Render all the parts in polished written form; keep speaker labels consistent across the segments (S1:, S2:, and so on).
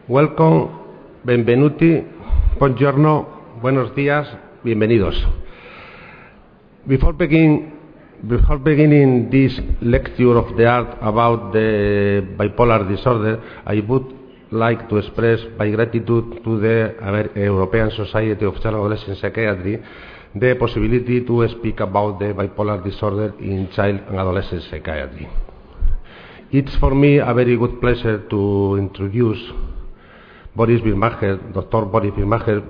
S1: Welcome, benvenuti, buongiorno, buenos días, bienvenidos. Before beginning this lecture of the art about the bipolar disorder, I would like to express my gratitude to the European Society of Child and Adolescent Psychiatry the possibility to speak about the bipolar disorder in child and adolescent psychiatry. It's for me a very good pleasure to introduce Boris Birmaher, Dr. Boris Birmaher.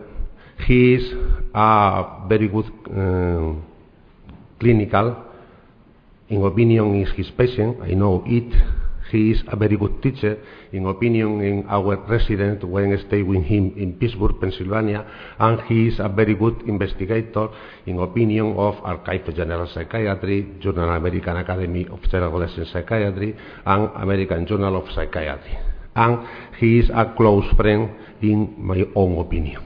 S1: He is a very good clinical, in opinion, is his patient. I know it. He is a very good teacher, in opinion, in our resident when I stay with him in Pittsburgh, Pennsylvania, and he is a very good investigator, in opinion of Archive of General Psychiatry, Journal American Academy of Child and Adolescent Psychiatry, and American Journal of Psychiatry. And he is a close friend, in my own opinion.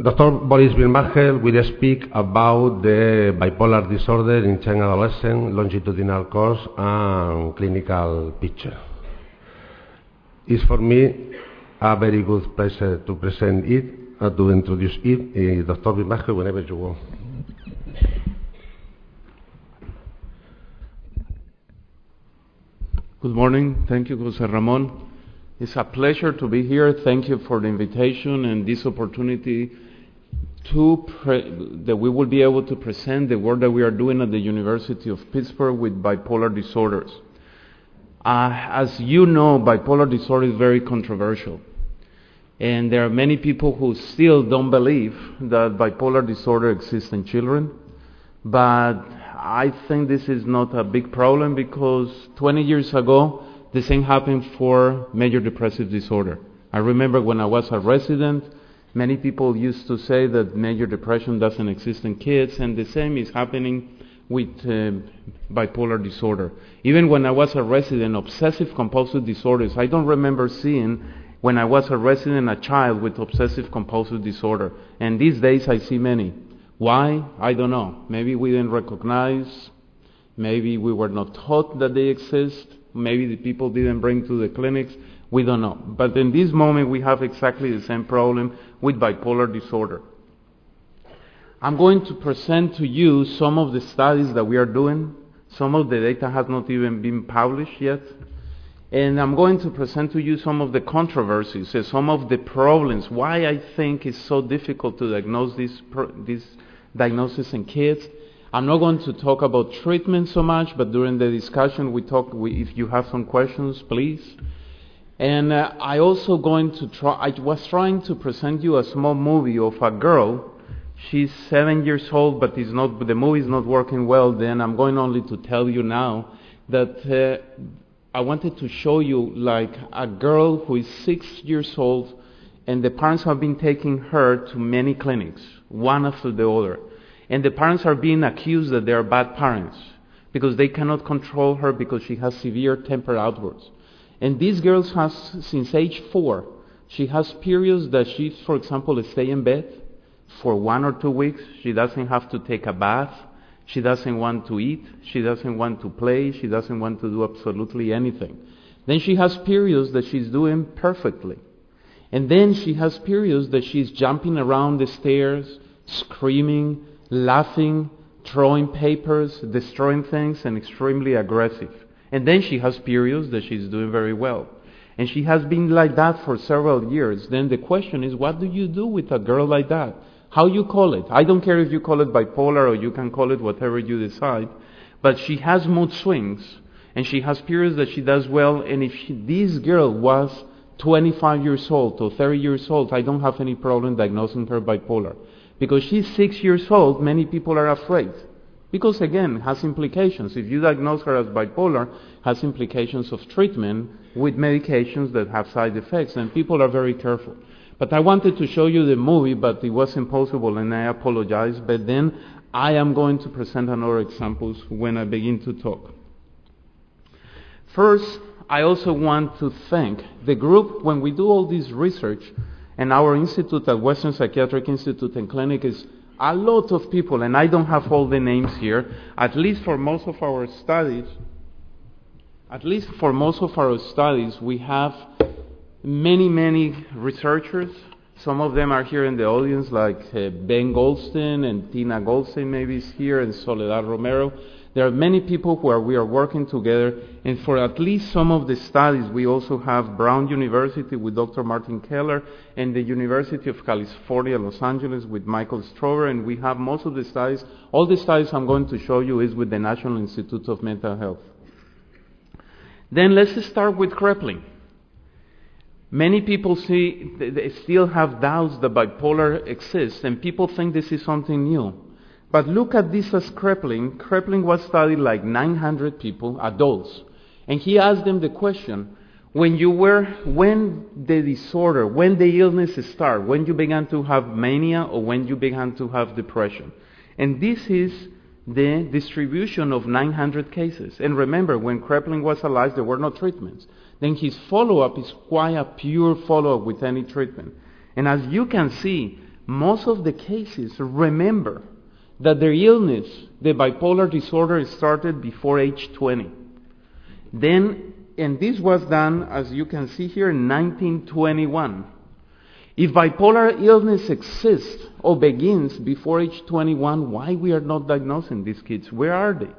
S1: Dr. Boris Birmaher will speak about the bipolar disorder in child and adolescent, longitudinal course and clinical picture. It's for me a very good pleasure to present it, to introduce it. Dr. Birmaher, whenever you want.
S2: Good morning. Thank you, Jose Ramon. It's a pleasure to be here. Thank you for the invitation and this opportunity that we will be able to present the work that we are doing at the University of Pittsburgh with bipolar disorders. As you know, bipolar disorder is very controversial. And there are many people who still don't believe that bipolar disorder exists in children. But I think this is not a big problem because 20 years ago, the same happened for major depressive disorder. I remember when I was a resident, many people used to say that major depression doesn't exist in kids, and the same is happening with bipolar disorder. Even when I was a resident, obsessive compulsive disorders, I don't remember seeing when I was a resident a child with obsessive compulsive disorder. And these days I see many. Why? I don't know. Maybe we didn't recognize, maybe we were not taught that they exist, maybe the people didn't bring to the clinics, we don't know. But in this moment we have exactly the same problem with bipolar disorder. I'm going to present to you some of the studies that we are doing. Some of the data has not even been published yet. And I'm going to present to you some of the controversies, some of the problems, why I think it's so difficult to diagnose this diagnosis in kids. I'm not going to talk about treatment so much, but during the discussion if you have some questions, please. And I also I was trying to present you a small movie of a girl. She's 7 years old, but the movie is not working well. Then I'm going only to tell you now that I wanted to show you like a girl who is 6 years old, and the parents have been taking her to many clinics, one after the other. And the parents are being accused that they are bad parents because they cannot control her because she has severe temper outbursts. And this girl has, since age 4, she has periods that she, for example, stay in bed for 1 or 2 weeks. She doesn't have to take a bath. She doesn't want to eat. She doesn't want to play. She doesn't want to do absolutely anything. Then she has periods that she's doing perfectly. And then she has periods that she's jumping around the stairs, screaming, laughing, throwing papers, destroying things, and extremely aggressive. And then she has periods that she's doing very well. And she has been like that for several years. Then the question is, what do you do with a girl like that? How you call it? I don't care if you call it bipolar or you can call it whatever you decide. But she has mood swings. And she has periods that she does well. And if this girl was 25 years old or 30 years old, I don't have any problem diagnosing her bipolar. Because she's 6 years old, many people are afraid. Because again, it has implications. If you diagnose her as bipolar, it has implications of treatment with medications that have side effects, and people are very careful. But I wanted to show you the movie, but it was impossible, and I apologize. But then I am going to present another examples when I begin to talk. First, I also want to thank the group. When we do all this research, and our institute at Western Psychiatric Institute and Clinic is a lot of people, and I don't have all the names here, at least for most of our studies, at least for most of our studies, we have many researchers. Some of them are here in the audience, like Ben Goldstein and Tina Goldstein maybe is here, and Soledad Romero. There are many people we are working together, and for at least some of the studies, we also have Brown University with Dr. Martin Keller, and the University of California, Los Angeles with Michael Strover, and we have most of the studies. All the studies I'm going to show you is with the National Institute of Mental Health. Then let's start with crippling. Many people they still have doubts that bipolar exists, and people think this is something new. But look at this as crippling. Crippling was studied like 900 people, adults, and he asked them the question, when the disorder, when the illness started, when you began to have mania or when you began to have depression. And this is the distribution of 900 cases. And remember, when crippling was alive, there were no treatments. Then his follow-up is quite a pure follow-up with any treatment. And as you can see, most of the cases remember that their illness, the bipolar disorder, started before age 20. And this was done, as you can see here, in 1921. If bipolar illness exists or begins before age 21, why we are not diagnosing these kids? Where are they?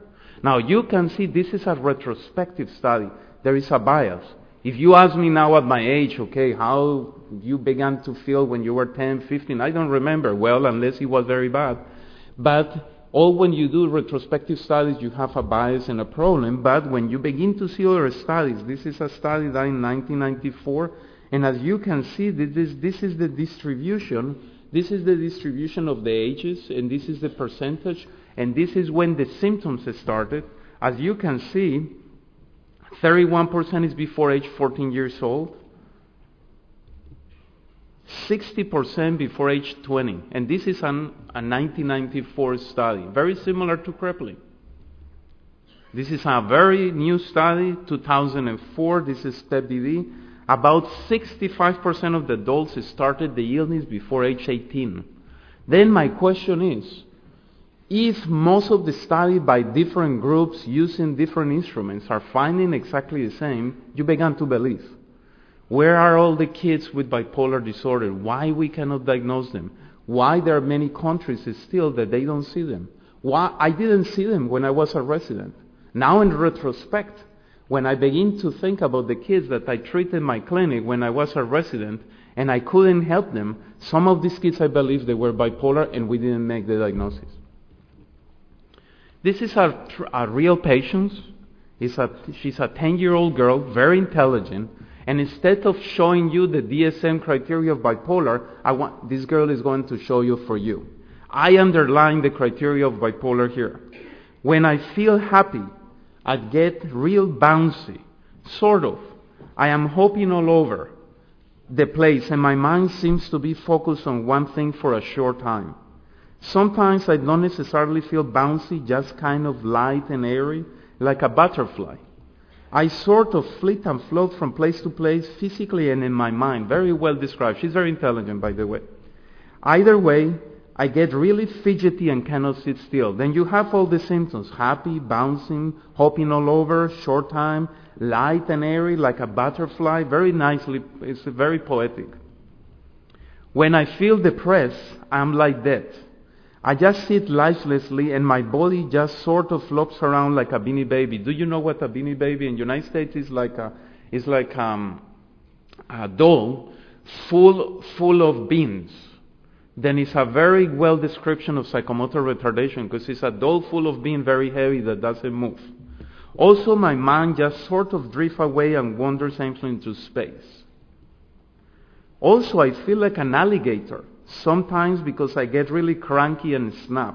S2: Now you can see this is a retrospective study. There is a bias. If you ask me now at my age, okay, how you began to feel when you were 10, 15, I don't remember well unless it was very bad. But when you do retrospective studies, you have a bias and a problem. But when you begin to see other studies, this is a study done in 1994, and as you can see, this is the distribution. This is the distribution of the ages, and this is the percentage, and this is when the symptoms started. As you can see, 31% is before age 14 years old, 60% before age 20, and this is a 1994 study, very similar to crippling. This is a very new study, 2004, this is STEP DD. About 65% of the adults started the illness before age 18. Then my question is, if most of the study by different groups using different instruments are finding exactly the same, you began to believe. Where are all the kids with bipolar disorder? Why we cannot diagnose them? Why there are many countries still that they don't see them? Why I didn't see them when I was a resident. Now in retrospect, when I begin to think about the kids that I treated in my clinic when I was a resident and I couldn't help them, some of these kids I believe they were bipolar and we didn't make the diagnosis. This is a real patient. She's a 10-year-old girl, very intelligent. And instead of showing you the DSM criteria of bipolar, this girl is going to show you for you. I underline the criteria of bipolar here. When I feel happy, I get real bouncy, sort of. I am hopping all over the place and my mind seems to be focused on one thing for a short time. Sometimes I don't necessarily feel bouncy, just kind of light and airy, like a butterfly. I sort of flit and float from place to place, physically and in my mind. Very well described. She's very intelligent, by the way. Either way, I get really fidgety and cannot sit still. Then you have all the symptoms. Happy, bouncing, hopping all over, short time, light and airy, like a butterfly. Very nicely, it's very poetic. When I feel depressed, I'm like that. I just sit lifelessly and my body just sort of flops around like a beanie baby. Do you know what a beanie baby in the United States is like? It's like a doll full of beans. Then it's a very well description of psychomotor retardation because it's a doll full of beans, very heavy that doesn't move. Also, my mind just sort of drifts away and wanders aimlessly into space. Also, I feel like an alligator. Sometimes because I get really cranky and snap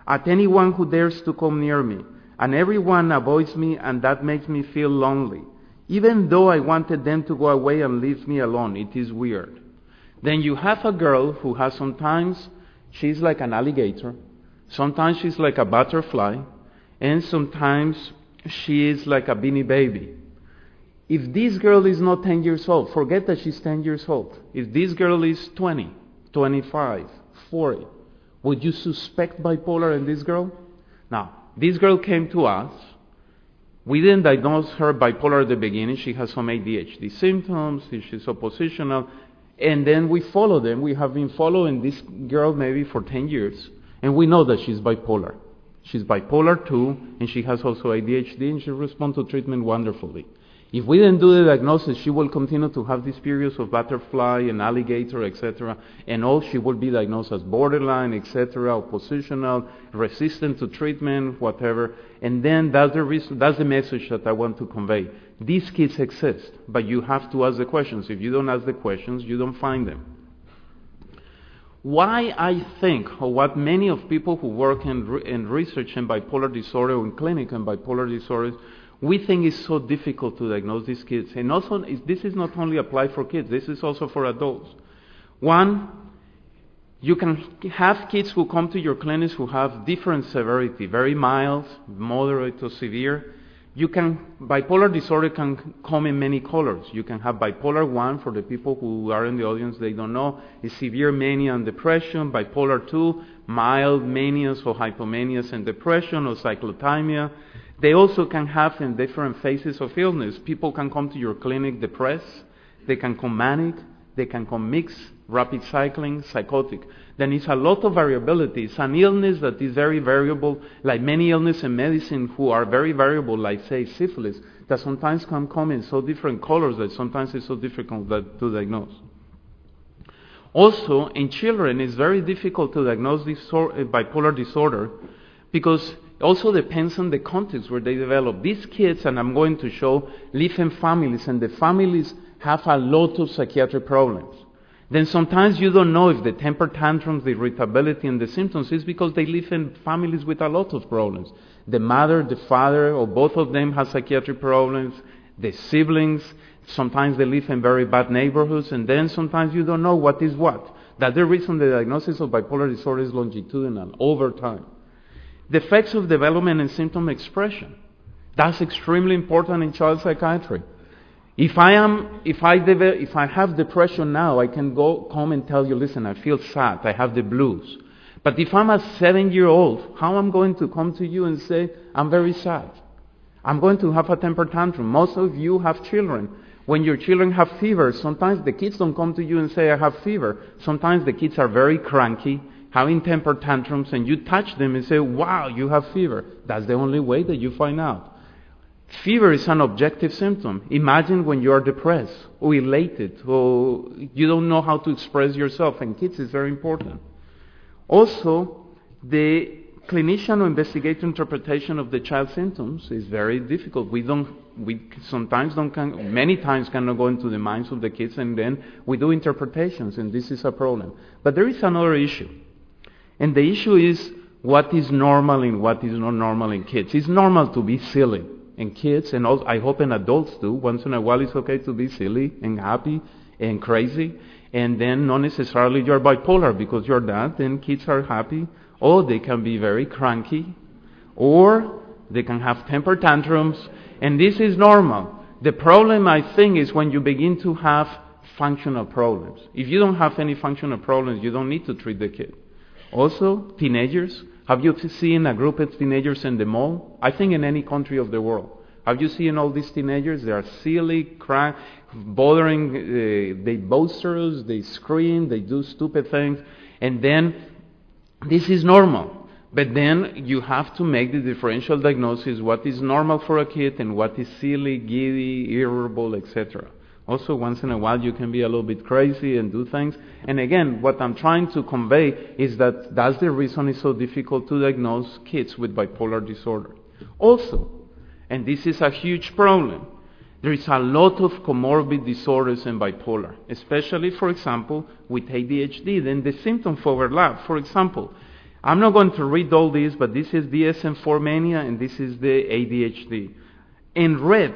S2: at anyone who dares to come near me, and everyone avoids me, and that makes me feel lonely, even though I wanted them to go away and leave me alone. It is weird. Then you have a girl who has sometimes she's like an alligator, sometimes she's like a butterfly, and sometimes she is like a beanie baby. If this girl is not 10 years old, forget that she's 10 years old. If this girl is 20, 25, 40, would you suspect bipolar in this girl? Now, this girl came to us We didn't diagnose her bipolar at the beginning. She has some ADHD symptoms. She's oppositional. And then we follow them. We have been following this girl maybe for 10 years. And we know that she's bipolar. She's bipolar 2, and she has also ADHD, and she responds to treatment wonderfully. If we didn't do the diagnosis, she will continue to have these periods of butterfly and alligator, etc. And all she will be diagnosed as borderline, etc., oppositional, resistant to treatment, whatever. And then that's the reason, that's the message that I want to convey. These kids exist, but you have to ask the questions. If you don't ask the questions, you don't find them. Why I think, or what many of people who work in research in bipolar disorder or in clinic and bipolar disorders, we think it's so difficult to diagnose these kids. And also, this is not only applied for kids, this is also for adults. One, you can have kids who come to your clinics who have different severity, very mild, moderate to severe. Bipolar disorder can come in many colors. You can have bipolar 1, for the people who are in the audience, they don't know, is severe mania and depression. Bipolar 2, mild manias or hypomanias and depression or cyclothymia. They also can have in different phases of illness. People can come to your clinic depressed, they can come manic, they can come mixed, rapid cycling, psychotic. Then it's a lot of variability. It's an illness that is very variable, like many illnesses in medicine who are very variable, like say syphilis, that sometimes can come in so different colors that sometimes it's so difficult to diagnose. Also, in children, it's very difficult to diagnose bipolar disorder because it also depends on the context where they develop. These kids, and I'm going to show, live in families, and the families have a lot of psychiatric problems. Then sometimes you don't know if the temper tantrums, the irritability, and the symptoms is because they live in families with a lot of problems. The mother, the father, or both of them have psychiatric problems. The siblings, sometimes they live in very bad neighborhoods, and then sometimes you don't know what is what. That's the reason the diagnosis of bipolar disorder is longitudinal, over time. The effects of development and symptom expression. That's extremely important in child psychiatry. If I have depression now, I can come and tell you, listen, I feel sad, I have the blues. But if I'm a 7-year-old, how am I going to come to you and say, I'm very sad? I'm going to have a temper tantrum. Most of you have children. When your children have fever, sometimes the kids don't come to you and say, I have fever. Sometimes the kids are very cranky, having temper tantrums, and you touch them and say, wow, you have fever. That's the only way that you find out. Fever is an objective symptom. Imagine when you are depressed or elated or you don't know how to express yourself. And kids is very important. Also, the clinician or investigator interpretation of the child symptoms is very difficult. Many times cannot go into the minds of the kids, and then we do interpretations, and this is a problem. But there is another issue. And the issue is what is normal and what is not normal in kids. It's normal to be silly. And kids, and also, I hope in adults too, once in a while it's okay to be silly and happy and crazy, and then not necessarily you're bipolar because you're that, then kids are happy, or they can be very cranky, or they can have temper tantrums, and this is normal. The problem, I think, is when you begin to have functional problems. If you don't have any functional problems, you don't need to treat the kid. Also, teenagers. Have you seen a group of teenagers in the mall? I think in any country of the world. Have you seen all these teenagers? They are silly, bothering, they boasters, they scream, they do stupid things. And then, this is normal. But then you have to make the differential diagnosis, what is normal for a kid and what is silly, giddy, irritable, etc. Also, once in a while, you can be a little bit crazy and do things. And again, what I'm trying to convey is that that's the reason it's so difficult to diagnose kids with bipolar disorder. Also, and this is a huge problem, there is a lot of comorbid disorders in bipolar, especially, for example, with ADHD. Then the symptoms overlap. For example, I'm not going to read all this, but this is DSM-4 mania, and this is the ADHD. In red,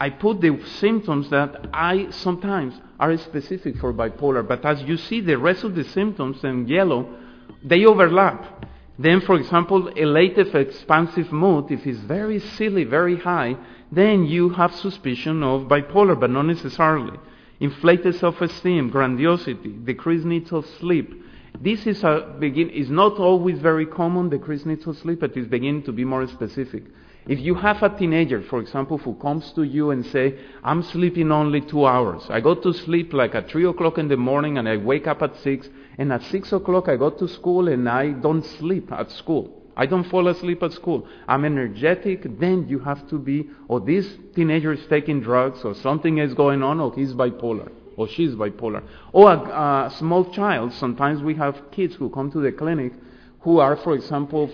S2: I put the symptoms that sometimes are specific for bipolar, but as you see the rest of the symptoms in yellow, they overlap. Then, for example, elative expansive mood, if it's very silly, very high, then you have suspicion of bipolar, but not necessarily. Inflated self-esteem, grandiosity, decreased needs of sleep. This is not always very common, decreased needs of sleep, but it's beginning to be more specific. If you have a teenager, for example, who comes to you and say, I'm sleeping only 2 hours. I go to sleep like at 3 o'clock in the morning and I wake up at 6. And at 6 o'clock I go to school and I don't sleep at school. I don't fall asleep at school. I'm energetic. Then you have to be, or this teenager is taking drugs, or something is going on, or he's bipolar, or she's bipolar. Or a small child. Sometimes we have kids who come to the clinic who are, for example,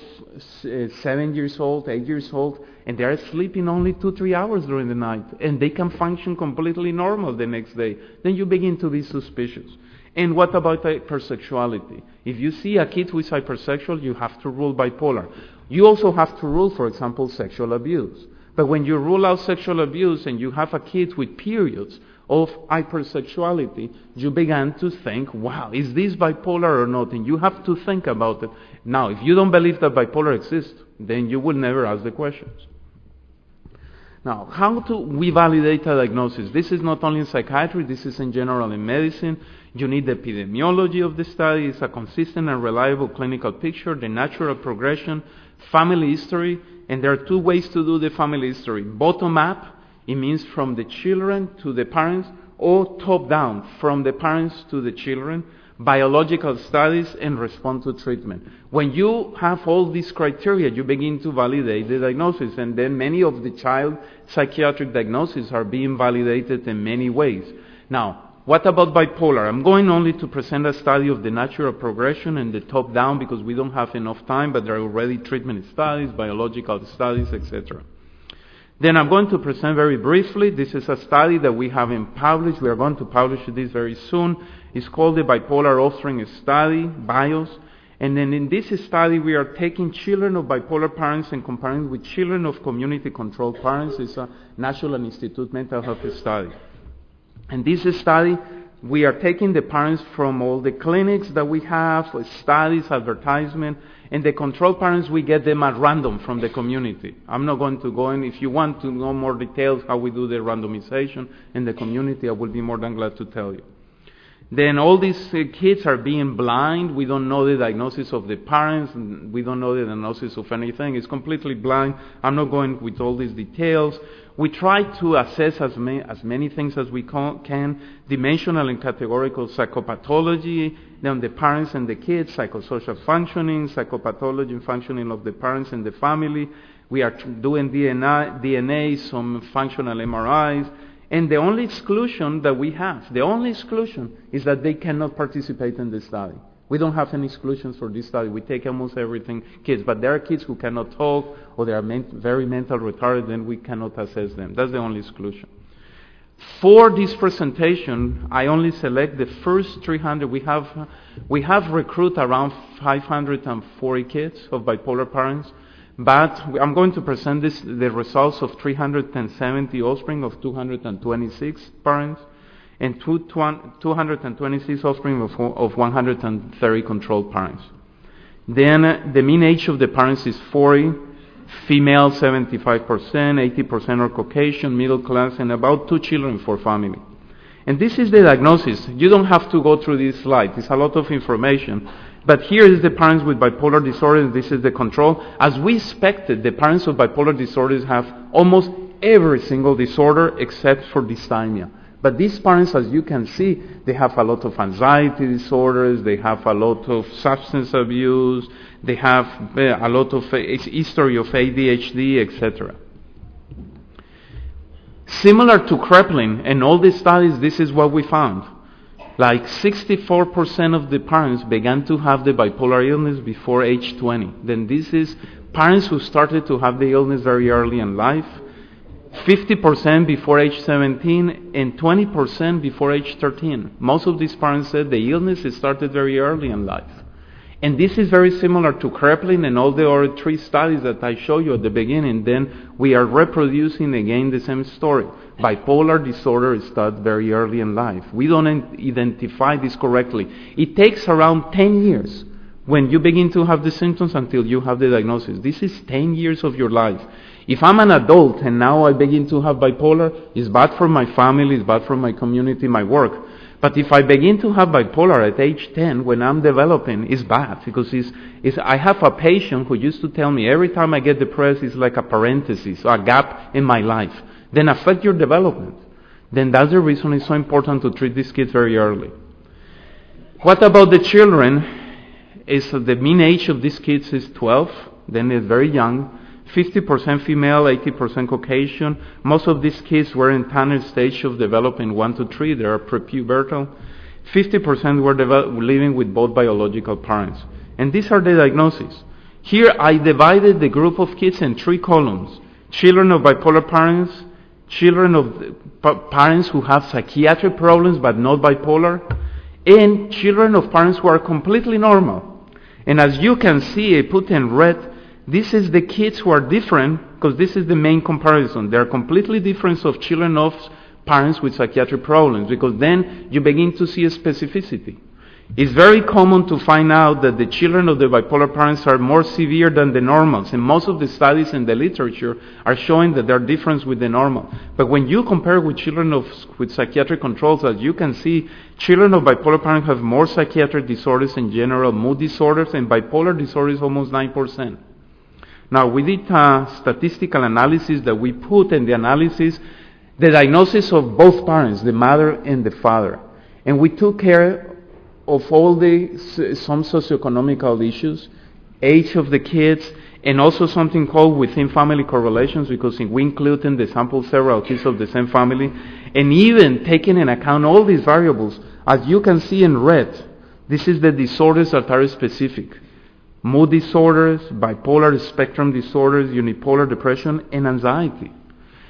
S2: 7 years old, 8 years old, and they are sleeping only 2-3 hours during the night, and they can function completely normal the next day. Then you begin to be suspicious. And what about hypersexuality? If you see a kid who is hypersexual, you have to rule bipolar. You also have to rule, for example, sexual abuse. But when you rule out sexual abuse and you have a kid with periods of hypersexuality, you begin to think, wow, is this bipolar or not? And you have to think about it. Now, if you don't believe that bipolar exists, then you will never ask the questions. Now, how do we validate a diagnosis? This is not only in psychiatry, this is in general in medicine. You need the epidemiology of the study. It's a consistent and reliable clinical picture, the natural progression, family history, and there are 2 ways to do the family history. Bottom up, it means from the children to the parents, or top down, from the parents to the children, biological studies, and respond to treatment. When you have all these criteria, you begin to validate the diagnosis, and then many of the child psychiatric diagnoses are being validated in many ways. Now, what about bipolar? I'm going only to present a study of the natural progression and the top down because we don't have enough time, but there are already treatment studies, biological studies, etc. Then I'm going to present very briefly. This is a study that we haven't published. We are going to publish this very soon. It's called the Bipolar Offspring Study, BIOS. And then in this study, we are taking children of bipolar parents and comparing with children of community-controlled parents. It's a National Institute Mental Health study. And this study, we are taking the parents from all the clinics that we have, studies, advertisement, and the control parents, we get them at random from the community. I'm not going to go in. If you want to know more details how we do the randomization in the community, I will be more than glad to tell you. Then all these kids are being blind. We don't know the diagnosis of the parents. We don't know the diagnosis of anything. It's completely blind. I'm not going with all these details. We try to assess as many things as we can, dimensional and categorical psychopathology, then the parents and the kids, psychosocial functioning, psychopathology and functioning of the parents and the family. We are doing DNA, some functional MRIs, and the only exclusion that we have, is that they cannot participate in the study. We don't have any exclusions for this study. We take almost everything kids, but there are kids who cannot talk or they are very mental retarded, then we cannot assess them. That's the only exclusion. For this presentation, I only select the first 300. We have recruited around 540 kids of bipolar parents, but I'm going to present the results of 370 offspring of 226 parents. And 226 offspring of 130 controlled parents. Then the mean age of the parents is 40, female 75%, 80% are Caucasian, middle class, and about 2 children for family. And this is the diagnosis. You don't have to go through this slide. It's a lot of information. But here is the parents with bipolar disorder. This is the control. As we expected, the parents of bipolar disorders have almost every single disorder except for dysthymia. But these parents, as you can see, they have a lot of anxiety disorders, they have a lot of substance abuse, they have a lot of history of ADHD, etc. Similar to Kraepelin and all these studies, this is what we found. Like 64% of the parents began to have the bipolar illness before age 20. Then this is parents who started to have the illness very early in life. 50% before age 17 and 20% before age 13. Most of these parents said the illness started very early in life. And this is very similar to Kraepelin and all the other 3 studies that I showed you at the beginning. Then we are reproducing again the same story. Bipolar disorder starts very early in life. We don't identify this correctly. It takes around 10 years when you begin to have the symptoms until you have the diagnosis. This is 10 years of your life. If I'm an adult and now I begin to have bipolar, it's bad for my family, it's bad for my community, my work. But if I begin to have bipolar at age 10, when I'm developing, it's bad, because I have a patient who used to tell me every time I get depressed, it's like a parenthesis, a gap in my life. Then affect your development. Then that's the reason it's so important to treat these kids very early. What about the children? The mean age of these kids is 12, then it's very young. 50% female, 80% Caucasian. Most of these kids were in tender stage of developing 1 to 3. They are prepubertal. 50% were living with both biological parents. And these are the diagnoses. Here I divided the group of kids in 3 columns. Children of bipolar parents, children of parents who have psychiatric problems but not bipolar, and children of parents who are completely normal. And as you can see, I put in red, this is the kids who are different, because this is the main comparison. They are completely different of children of parents with psychiatric problems, because then you begin to see a specificity. It's very common to find out that the children of the bipolar parents are more severe than the normals, and most of the studies in the literature are showing that there are differences with the normal. But when you compare with children with psychiatric controls, as you can see, children of bipolar parents have more psychiatric disorders in general, mood disorders, and bipolar disorders almost 9%. Now, we did a statistical analysis that we put in the analysis the diagnosis of both parents, the mother and the father. And we took care of all some socioeconomical issues, age of the kids, and also something called within family correlations, because we include in the sample several kids of the same family, and even taking into account all these variables. As you can see in red, this is the disorders that are specific. Mood disorders, bipolar spectrum disorders, unipolar depression, and anxiety.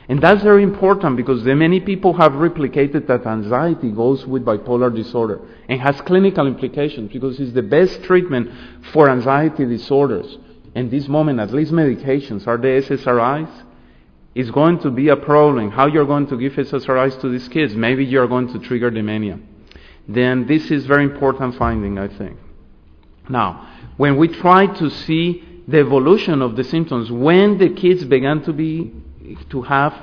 S2: And that's very important, because many people have replicated that anxiety goes with bipolar disorder and has clinical implications, because it's the best treatment for anxiety disorders. In this moment, at least medications are the SSRIs. It's going to be a problem. How you're going to give SSRIs to these kids? Maybe you're going to trigger the mania. Then this is very important finding, I think. Now, when we try to see the evolution of the symptoms, when the kids began to have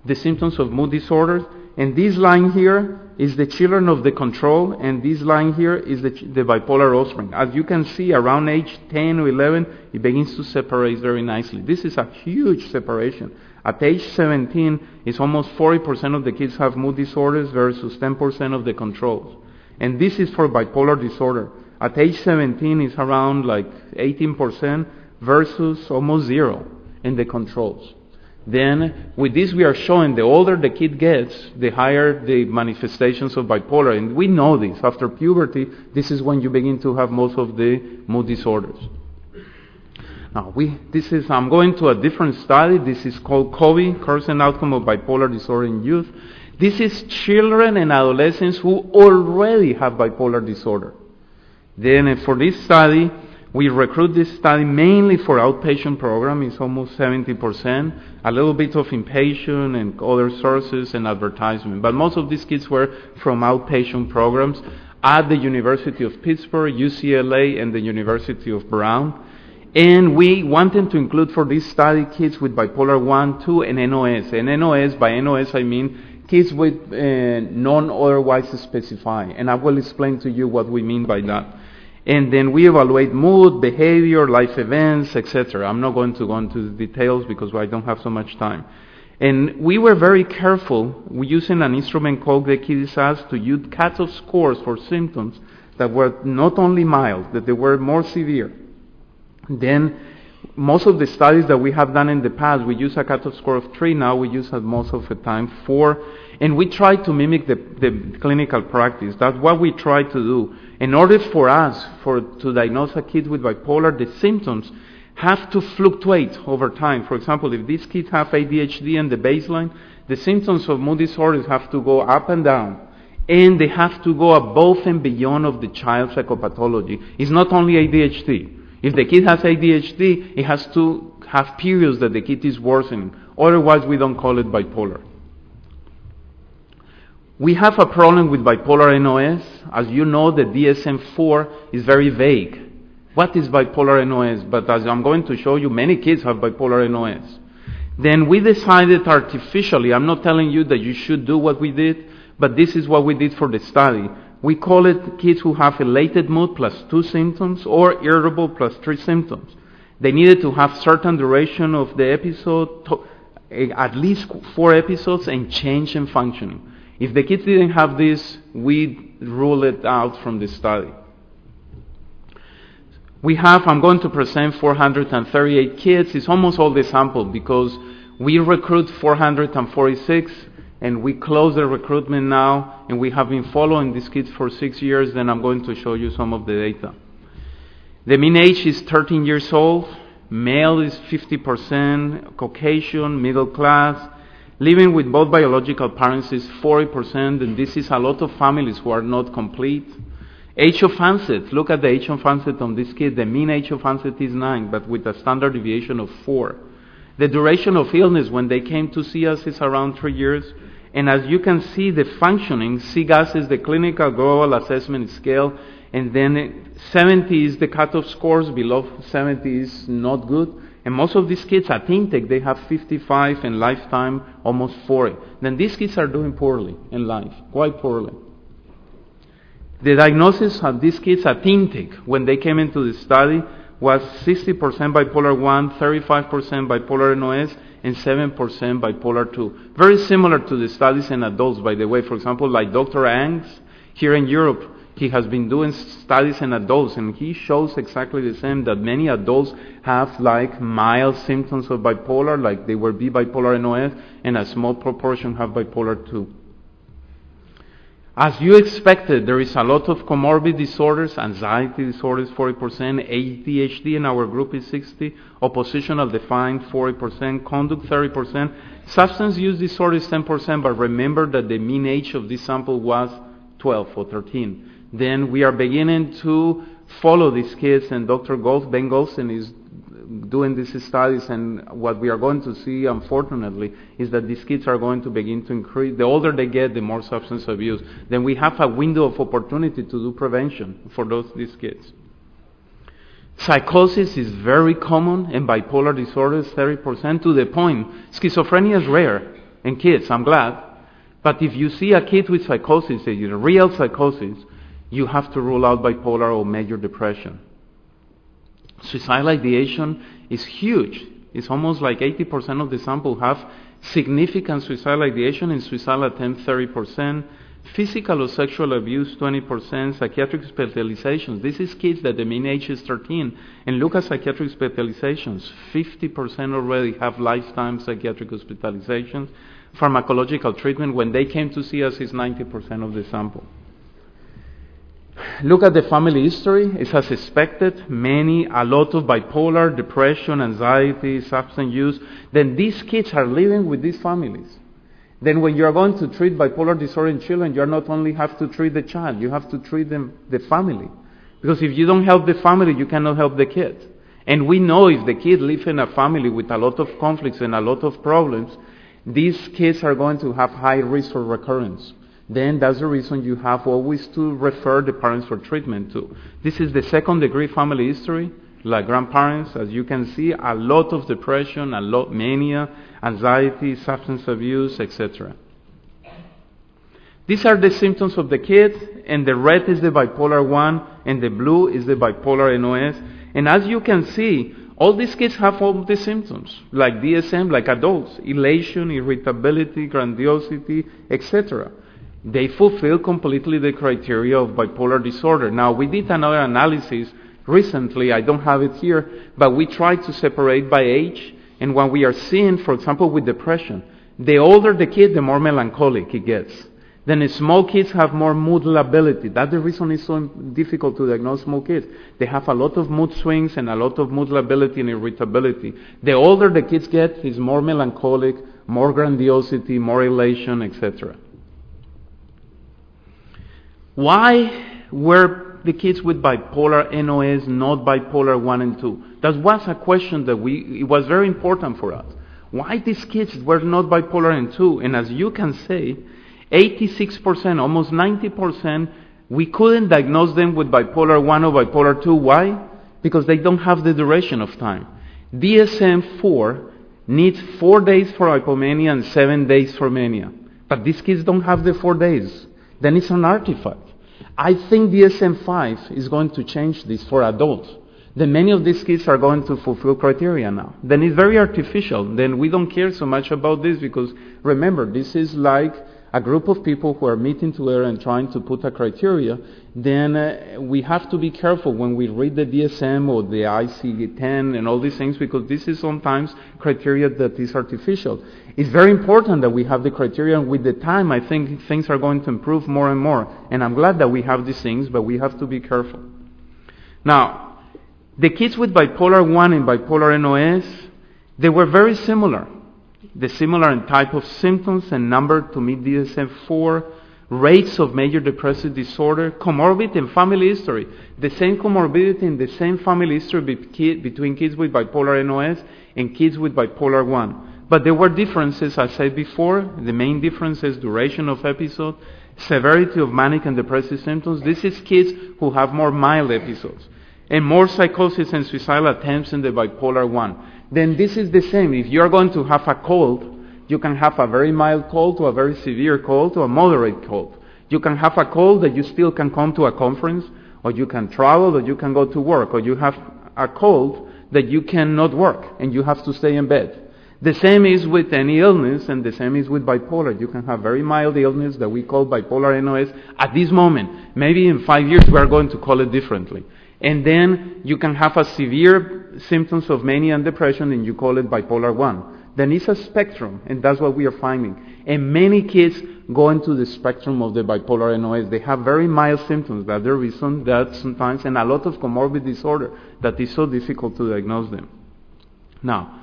S2: the symptoms of mood disorders, and this line here is the children of the control, and this line here is the bipolar offspring. As you can see, around age 10 or 11, it begins to separate very nicely. This is a huge separation. At age 17, it's almost 40% of the kids have mood disorders versus 10% of the controls. And this is for bipolar disorder. At age 17, it's around like 18% versus almost 0 in the controls. Then, with this we are showing the older the kid gets, the higher the manifestations of bipolar. And we know this. After puberty, this is when you begin to have most of the mood disorders. Now, I'm going to a different study. This is called COBE, Course and Outcome of Bipolar Disorder in Youth. This is children and adolescents who already have bipolar disorder. Then for this study, we recruit this study mainly for outpatient program. It's almost 70%, a little bit of inpatient and other sources and advertisement. But most of these kids were from outpatient programs at the University of Pittsburgh, UCLA, and the University of Brown. And we wanted to include for this study kids with bipolar 1, 2, and NOS. And NOS, by NOS I mean kids with non-otherwise specified. And I will explain to you what we mean by that. And then we evaluate mood, behavior, life events, etc. I'm not going to go into the details because I don't have so much time. And we were very careful. We're using an instrument called the KIDISAS to use cutoff scores for symptoms that were not only mild, that they were more severe. Then most of the studies that we have done in the past, we use a cutoff score of 3. Now we use at most of the time 4. And we try to mimic the clinical practice. That's what we try to do. In order for us to diagnose a kid with bipolar, the symptoms have to fluctuate over time. For example, if these kids have ADHD and the baseline, the symptoms of mood disorders have to go up and down. And they have to go above and beyond of the child's psychopathology. It's not only ADHD. If the kid has ADHD, it has to have periods that the kid is worsening. Otherwise, we don't call it bipolar. We have a problem with bipolar NOS. As you know, the DSM-4 is very vague. What is bipolar NOS? But as I'm going to show you, many kids have bipolar NOS. Then we decided artificially, I'm not telling you that you should do what we did, but this is what we did for the study. We call it kids who have elated mood plus 2 symptoms or irritable plus 3 symptoms. They needed to have certain duration of the episode, at least 4 episodes, and change in functioning. If the kids didn't have this, we rule it out from the study. I'm going to present 438 kids. It's almost all the sample because we recruit 446 and we close the recruitment now, and we have been following these kids for 6 years. Then I'm going to show you some of the data. The mean age is 13 years old. Male is 50%, Caucasian, middle class. Living with both biological parents is 40%, and this is a lot of families who are not complete. Age of onset, look at the age of onset on this kid. The mean age of onset is 9, but with a standard deviation of 4. The duration of illness when they came to see us is around 3 years. And as you can see, the functioning, CGAS is the Clinical Global Assessment Scale, and then 70 is the cutoff scores. Below 70 is not good. And most of these kids at intake, they have 55, and lifetime almost 40. Then these kids are doing poorly in life, quite poorly. The diagnosis of these kids at intake, when they came into the study, was 60% bipolar 1, 35% bipolar NOS, and 7% bipolar 2. Very similar to the studies in adults, by the way. For example, like Dr. Angs, here in Europe, he has been doing studies in adults, and he shows exactly the same, that many adults have like mild symptoms of bipolar, like they were bipolar NOS, and a small proportion have bipolar 2. As you expected, there is a lot of comorbid disorders, anxiety disorders 40%, ADHD in our group is 60%, oppositional defiant 40%, conduct 30%, substance use disorders 10%, but remember that the mean age of this sample was 12 or 13. Then we are beginning to follow these kids, and Dr. Ben Golson is doing these studies, and what we are going to see, unfortunately, is that these kids are going to begin to increase. The older they get, the more substance abuse. Then we have a window of opportunity to do prevention for these kids. Psychosis is very common, and bipolar disorders 30%, to the point schizophrenia is rare in kids, I'm glad. But if you see a kid with psychosis, a real psychosis, you have to rule out bipolar or major depression. Suicidal ideation is huge. It's almost like 80% of the sample have significant suicidal ideation, and suicidal attempt 30%. Physical or sexual abuse 20%. Psychiatric hospitalizations. This is kids that the mean age is 13. And look at psychiatric hospitalizations. 50% already have lifetime psychiatric hospitalizations. Pharmacological treatment, when they came to see us, is 90% of the sample. Look at the family history. It's as expected. A lot of bipolar, depression, anxiety, substance use. Then these kids are living with these families. Then when you are going to treat bipolar disorder in children, you not only have to treat the child, you have to treat the family. Because if you don't help the family, you cannot help the kid. And we know if the kid lives in a family with a lot of conflicts and a lot of problems, these kids are going to have high risk for recurrence. Then that's the reason you have always to refer the parents for treatment to. This is the second degree family history, like grandparents. As you can see, a lot of depression, a lot mania, anxiety, substance abuse, etc. These are the symptoms of the kid, and the red is the bipolar 1, and the blue is the bipolar NOS. And as you can see, all these kids have all the symptoms, like DSM, like adults, elation, irritability, grandiosity, etc. They fulfill completely the criteria of bipolar disorder. Now, we did another analysis recently, I don't have it here, but we tried to separate by age, and what we are seeing, for example, with depression, the older the kid, the more melancholic he gets. Then the small kids have more mood lability. That's the reason it's so difficult to diagnose small kids. They have a lot of mood swings and a lot of mood lability and irritability. The older the kids get, is more melancholic, more grandiosity, more elation, etc. Why were the kids with bipolar NOS not bipolar 1 and 2? That was a question that it was very important for us. Why these kids were not bipolar and 2? And as you can say, 86%, almost 90%, we couldn't diagnose them with bipolar 1 or bipolar 2. Why? Because they don't have the duration of time. DSM-4 needs 4 days for hypomania and 7 days for mania. But these kids don't have the 4 days. Then it's an artifact. I think DSM-5 is going to change this for adults. Then many of these kids are going to fulfill criteria now. Then it's very artificial. Then we don't care so much about this because, remember, this is like a group of people who are meeting together and trying to put a criteria. Then we have to be careful when we read the DSM or the ICD-10 and all these things, because this is sometimes criteria that is artificial. It's very important that we have the criteria, and with the time I think things are going to improve more and more. And I'm glad that we have these things, but we have to be careful. Now, the kids with bipolar 1 and bipolar NOS, they were very similar. The similar in type of symptoms and number to meet DSM-4, rates of major depressive disorder, comorbid and family history. The same comorbidity and the same family history between kids with bipolar NOS and kids with bipolar 1. But there were differences, as I said before. The main differences: duration of episode, severity of manic and depressive symptoms. This is kids who have more mild episodes, and more psychosis and suicidal attempts in the bipolar 1. Then this is the same. If you're going to have a cold, you can have a very mild cold to a very severe cold to a moderate cold. You can have a cold that you still can come to a conference, or you can travel, or you can go to work, or you have a cold that you cannot work and you have to stay in bed. The same is with any illness, and the same is with bipolar. You can have very mild illness that we call bipolar NOS at this moment. Maybe in 5 years we are going to call it differently. And then you can have a severe symptoms of mania and depression, and you call it bipolar 1. Then it's a spectrum, and that's what we are finding. And many kids go into the spectrum of the bipolar NOS. They have very mild symptoms. That's the reason that sometimes, and a lot of comorbid disorder, that is so difficult to diagnose them. Now,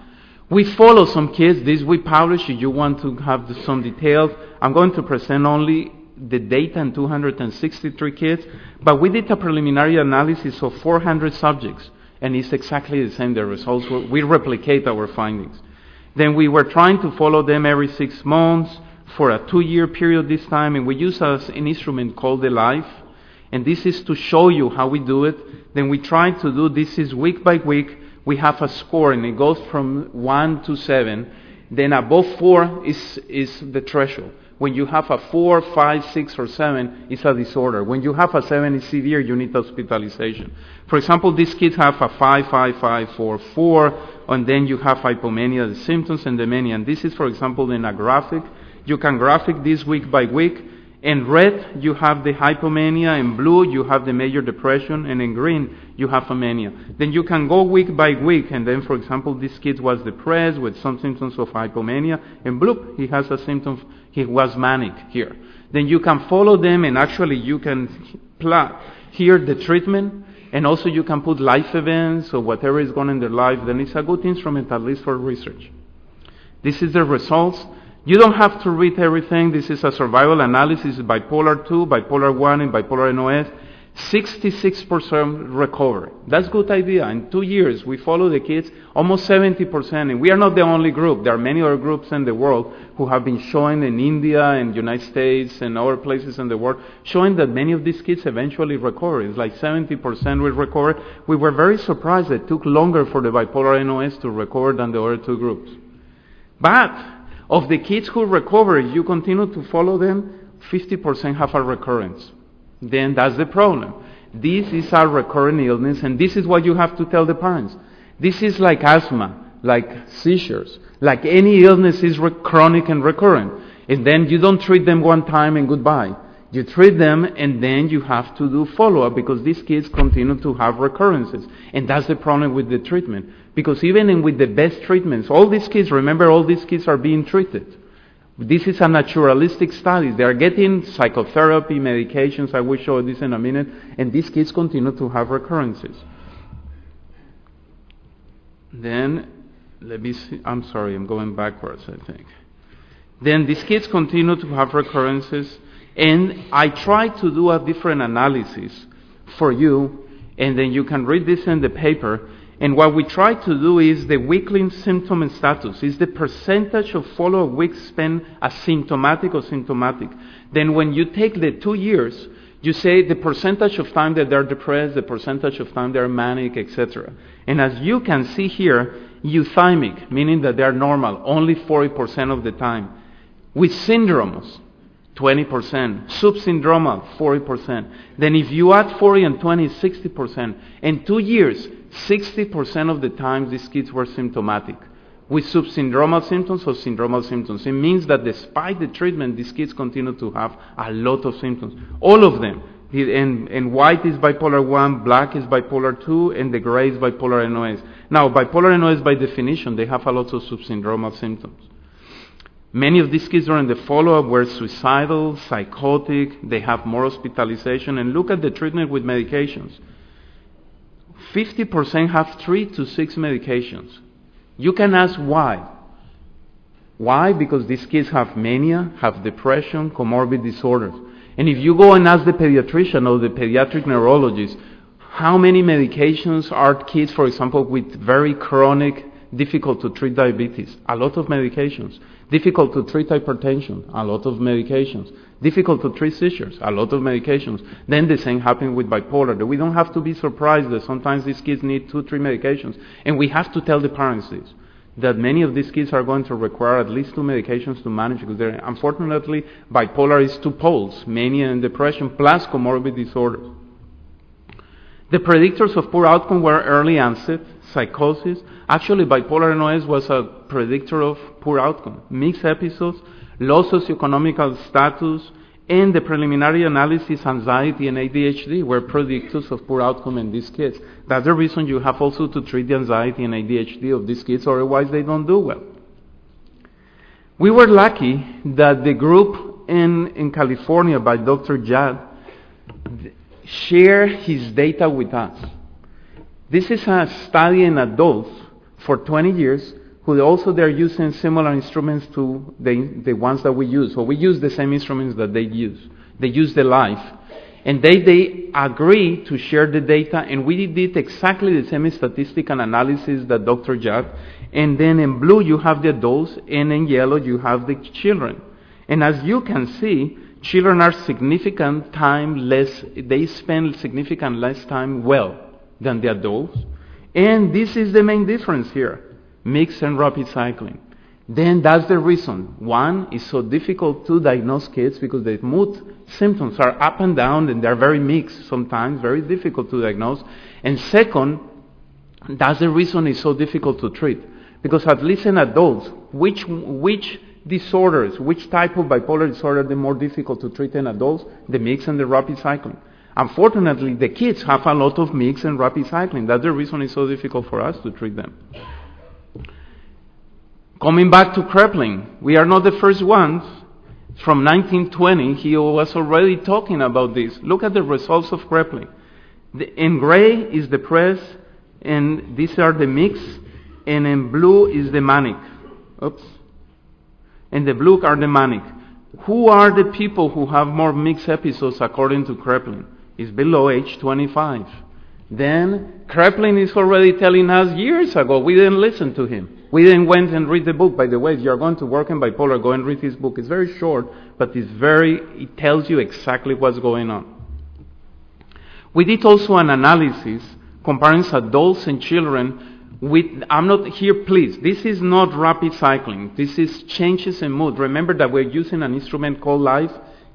S2: we follow some kids. This we publish. If you want to have some details, I'm going to present only the data in 263 kids, but we did a preliminary analysis of 400 subjects, and it's exactly the same. The results, we replicate our findings. Then we were trying to follow them every 6 months for a 2-year period this time, and we use an instrument called the Life, and this is to show you how we do it. Then we try to do this is week by week. We have a score, and it goes from 1 to 7. Then above 4 is the threshold. When you have a 4, 5, 6, or 7, it's a disorder. When you have a 7, it's severe, you need hospitalization. For example, these kids have a 5, 5, 5, 4, 4, and then you have hypomania, the symptoms, and the mania. And this is, for example, in a graphic. You can graphic this week by week. In red, you have the hypomania. In blue, you have the major depression. And in green, you have a mania. Then you can go week by week. And then, for example, this kid was depressed with some symptoms of hypomania. In blue, he has a symptom. He was manic here. Then you can follow them, and actually you can plot here the treatment, and also you can put life events or whatever is going on in their life. Then it's a good instrument, at least for research. This is the results. You don't have to read everything. This is a survival analysis, bipolar 2, bipolar 1, and bipolar NOS. 66% recovery. That's a good idea. In 2 years, we follow the kids, almost 70%. And we are not the only group. There are many other groups in the world who have been showing in India and United States and other places in the world, showing that many of these kids eventually recover. It's like 70% will recover. We were very surprised it took longer for the bipolar NOS to recover than the other two groups. But of the kids who recover, you continue to follow them, 50% have a recurrence. Then that's the problem. This is a recurrent illness, and this is what you have to tell the parents. This is like asthma, like seizures, like any illness is chronic and recurrent. And then you don't treat them one time and goodbye. You treat them, and then you have to do follow-up, because these kids continue to have recurrences. And that's the problem with the treatment. Because even with the best treatments, all these kids, remember, all these kids are being treated. This is a naturalistic study. They are getting psychotherapy, medications. I will show this in a minute. And these kids continue to have recurrences. Then, let me see. I'm sorry, I'm going backwards, I think. Then these kids continue to have recurrences. And I try to do a different analysis for you. And then you can read this in the paper. And what we try to do is the weekly symptom and status. Is the percentage of follow-up weeks spent asymptomatic or symptomatic. Then when you take the 2 years, you say the percentage of time that they're depressed, the percentage of time they're manic, etc. And as you can see here, euthymic, meaning that they're normal, only 40% of the time. With syndromes, 20%. Subsyndromal, 40%. Then if you add 40 and 20, 60%. In 2 years, 60% of the time these kids were symptomatic. With subsyndromal symptoms or syndromal symptoms. It means that despite the treatment, these kids continue to have a lot of symptoms. All of them. And white is bipolar 1, black is bipolar 2, and the gray is bipolar NOS. Now, bipolar NOS, by definition, they have a lot of subsyndromal symptoms. Many of these kids during the follow-up were suicidal, psychotic, they have more hospitalization, and look at the treatment with medications. 50% have 3 to 6 medications. You can ask why. Why? Because these kids have mania, have depression, comorbid disorders. And if you go and ask the pediatrician or the pediatric neurologist, how many medications are kids, for example, with very chronic, difficult to treat diabetes? A lot of medications. Difficult to treat hypertension, a lot of medications. Difficult to treat seizures, a lot of medications. Then the same happens with bipolar. We don't have to be surprised that sometimes these kids need 2, 3 medications. And we have to tell the parents this, that many of these kids are going to require at least 2 medications to manage, because unfortunately bipolar is 2 poles, mania and depression plus comorbid disorders. The predictors of poor outcome were early onset, psychosis. Actually, bipolar NOS was a predictor of poor outcome. Mixed episodes, low socioeconomic status, and the preliminary analysis, anxiety and ADHD were predictors of poor outcome in these kids. That's the reason you have also to treat the anxiety and ADHD of these kids, otherwise they don't do well. We were lucky that the group in California by Dr. Judd shared his data with us. This is a study in adults for 20 years who also they're using similar instruments to the ones that we use. So we use the same instruments that they use. They use the life. And they agree to share the data, and we did exactly the same statistical analysis that Dr. Judd. And then in blue you have the adults, and in yellow you have the children. And as you can see, children are significant time less, they spend significant less time well than the adults. And this is the main difference here, mixed and rapid cycling. Then that's the reason. One, it's so difficult to diagnose kids because the mood symptoms are up and down and they're very mixed sometimes, very difficult to diagnose. And second, that's the reason it's so difficult to treat. Because at least in adults, which disorders, which type of bipolar disorder are the more difficult to treat in adults? The mixed and the rapid cycling. Unfortunately, the kids have a lot of mixed and rapid cycling. That's the reason it's so difficult for us to treat them. Coming back to Kraepelin, we are not the first ones. From 1920, he was already talking about this. Look at the results of Kraepelin. In gray is depressed, and these are the mixed, and in blue is the manic. Oops. And the blue are the manic. Who are the people who have more mixed episodes according to Kraepelin? It's below age 25. Then Kraepelin is already telling us years ago, we didn't listen to him. We didn't went and read the book. By the way, if you're going to work in bipolar, go and read his book. It's very short, but it tells you exactly what's going on. We did also an analysis comparing adults and children with, I'm not here, please, this is not rapid cycling. This is changes in mood. Remember that we're using an instrument called life.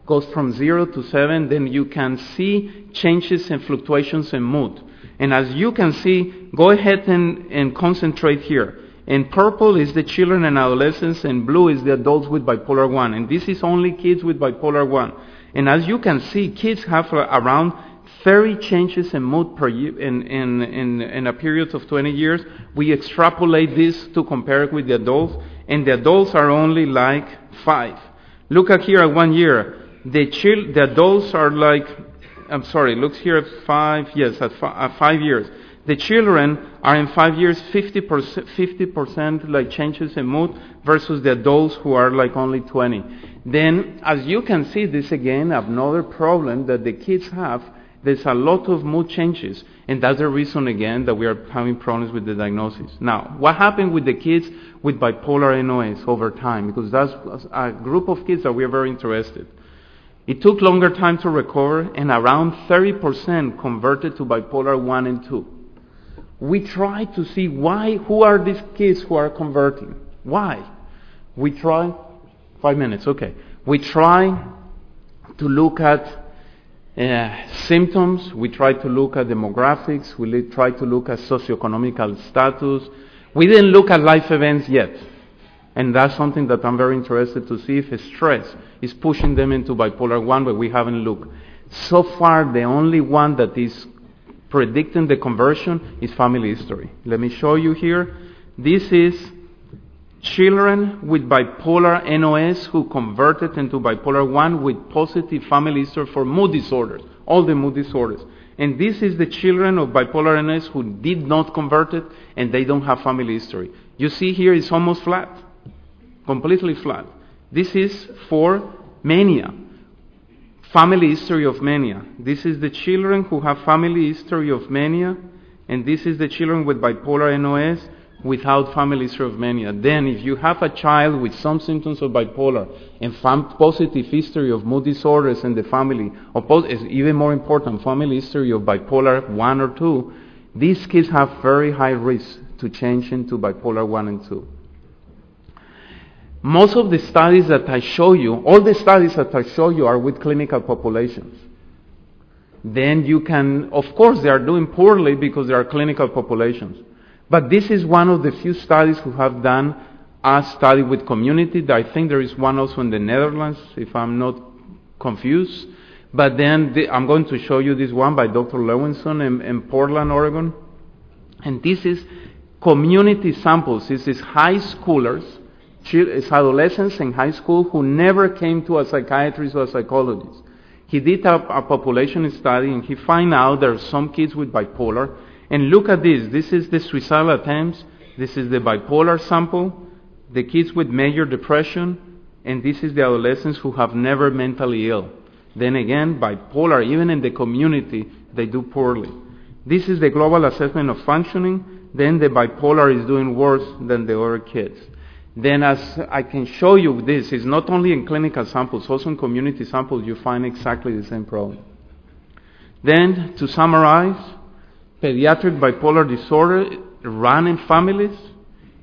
S2: Goes from 0 to 7, then you can see changes and fluctuations in mood. And as you can see, go ahead and concentrate here. In purple is the children and adolescents, and blue is the adults with bipolar 1. And this is only kids with bipolar 1. And as you can see, kids have around 30 changes in mood per year in a period of 20 years. We extrapolate this to compare it with the adults, and the adults are only like 5. Look at here at 1 year. The adults are like, looks here at 5, yes, at 5 years. The children are in 5 years 50% like changes in mood versus the adults who are like only 20. Then, as you can see, this again, another problem that the kids have, there's a lot of mood changes. And that's the reason, again, that we are having problems with the diagnosis. Now, what happened with the kids with bipolar NOS over time? Because that's a group of kids that we are very interested. It took longer time to recover, and around 30% converted to bipolar 1 and 2. We tried to see who are these kids who are converting? Why? We try, 5 minutes, okay. We try to look at symptoms. We try to look at demographics. We try to look at socioeconomic status. We didn't look at life events yet. And that's something that I'm very interested to see if stress is pushing them into bipolar 1, but we haven't looked. So far, the only one that is predicting the conversion is family history. Let me show you here. This is children with bipolar NOS who converted into bipolar 1 with positive family history for mood disorders, all the mood disorders. And this is the children of bipolar NOS who did not convert it and they don't have family history. You see here it's almost flat, completely flat. This is for mania, family history of mania. This is the children who have family history of mania, and this is the children with bipolar NOS without family history of mania. Then if you have a child with some symptoms of bipolar and positive history of mood disorders in the family, or even more important, family history of bipolar 1 or 2, these kids have very high risk to change into bipolar 1 and 2. Most of the studies that I show you, all the studies that I show you are with clinical populations. Then you can, of course they are doing poorly because they are clinical populations. But this is one of the few studies who have done a study with community. I think there is one also in the Netherlands, if I'm not confused. But then I'm going to show you this one by Dr. Lewinson in Portland, Oregon. And this is community samples. This is high schoolers, it's adolescents in high school who never came to a psychiatrist or a psychologist. He did a population study and he found out there are some kids with bipolar. And look at this. This is the suicidal attempts. This is the bipolar sample, the kids with major depression, and this is the adolescents who have never mentally ill. Then again, bipolar, even in the community, they do poorly. This is the global assessment of functioning. Then the bipolar is doing worse than the other kids. Then as I can show you this, is not only in clinical samples, also in community samples, you find exactly the same problem. Then, to summarize, pediatric bipolar disorder run in families.